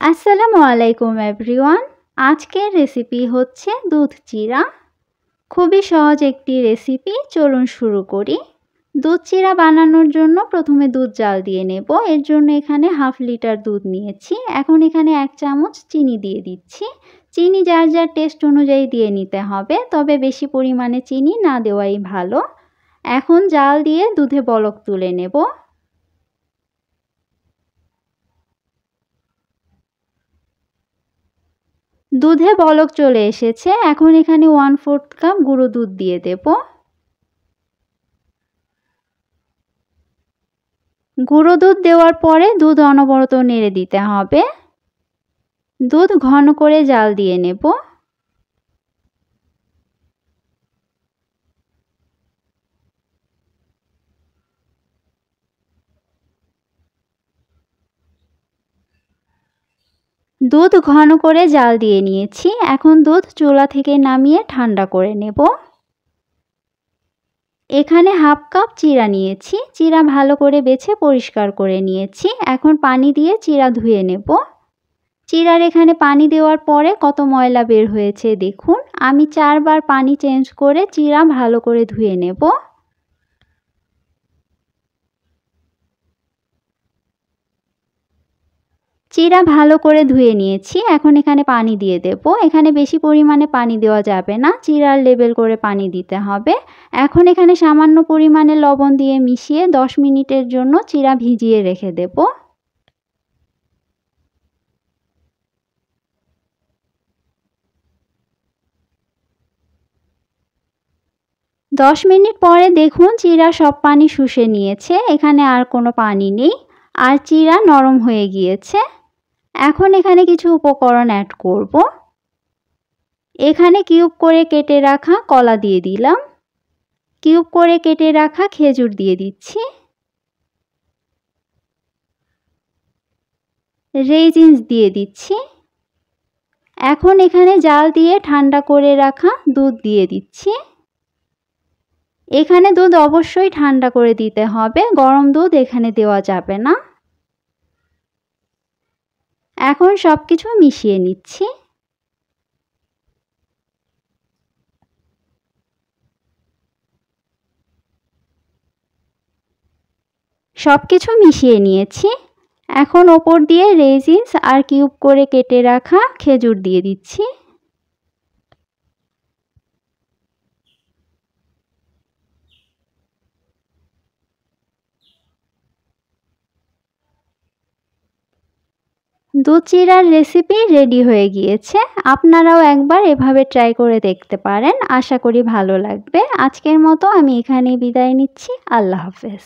আসসালামু আলাইকুম এভরিওয়ান। আজকের রেসিপি হচ্ছে দুধ চিরা। খুবই সহজ একটি রেসিপি, চলুন শুরু করি। দুধ চিরা বানানোর জন্য প্রথমে দুধ জাল দিয়ে নেব। এর জন্য এখানে হাফ লিটার দুধ নিয়েছি। এখন এখানে 1 চামচ চিনি দিয়ে দিচ্ছি। চিনি যার যার টেস্ট অনুযায়ী দিয়ে নিতে হবে, তবে বেশি পরিমাণে চিনি না দেওয়াই ভালো। এখন জাল দিয়ে দুধে বলক তুলে নেব। দুধে বলক চলে এসেছে। এখন এখানে 1/4 কাপ গুঁড়ো দুধ দিয়ে দেব। গুঁড়ো দুধ দেওয়ার পরে দুধ অনবরত নেড়ে দিতে হবে। দুধ ঘন করে জাল দিয়ে নেব। দুধ ঘন করে জাল দিয়ে নিয়েছি। এখন দুধ চুলা থেকে নামিয়ে ঠান্ডা করে নেব। এখানে হাফ কাপ চিরা নিয়েছি। চিরা ভালো করে বেছে পরিষ্কার করে নিয়েছি। এখন পানি দিয়ে চিরা ধুয়ে নেব। চিরার এখানে পানি দেওয়ার পরে কত ময়লা বের হয়েছে দেখুন। আমি 4 বার পানি চেঞ্জ করে চিরা ভালো করে ধুয়ে নেব। চিরা ভালো করে ধুয়ে নিয়েছি। এখন এখানে পানি দিয়ে দেব। এখানে বেশি পরিমাণে পানি দেওয়া যাবে না, চিরার লেবেল করে পানি দিতে হবে। এখন এখানে সামান্য পরিমাণে লবণ দিয়ে মিশিয়ে 10 মিনিটের জন্য চিরা ভিজিয়ে রেখে দেব। 10 মিনিট পরে দেখুন চিরা সব পানি শুষে নিয়েছে। এখানে আর কোনো পানি নেই, আর চিরা নরম হয়ে গিয়েছে। এখন এখানে কিছু উপকরণ অ্যাড করব। এখানে কিউব করে কেটে রাখা কলা দিয়ে দিলাম। কিউব করে কেটে রাখা খেজুর দিয়ে দিচ্ছি। রেজিনস দিয়ে দিচ্ছি। এখন এখানে জাল দিয়ে ঠান্ডা করে রাখা দুধ দিয়ে দিচ্ছি। এখানে দুধ অবশ্যই ঠান্ডা করে দিতে হবে, গরম দুধ এখানে দেওয়া যাবে না। এখন সবকিছু মিশিয়ে নিচ্ছি। সবকিছু মিশিয়ে নিয়েছি। এখন ওপর দিয়ে রেজিনস আর কিউব করে কেটে রাখা খেজুর দিয়ে দিচ্ছি। দুধ চিরার রেসিপি রেডি হয়ে গিয়েছে। আপনারাও একবার এভাবে ট্রাই করে দেখতে পারেন। আশা করি ভালো লাগবে। আজকের মতো আমি এখানেই বিদায় নিচ্ছি। আল্লাহ হাফেজ।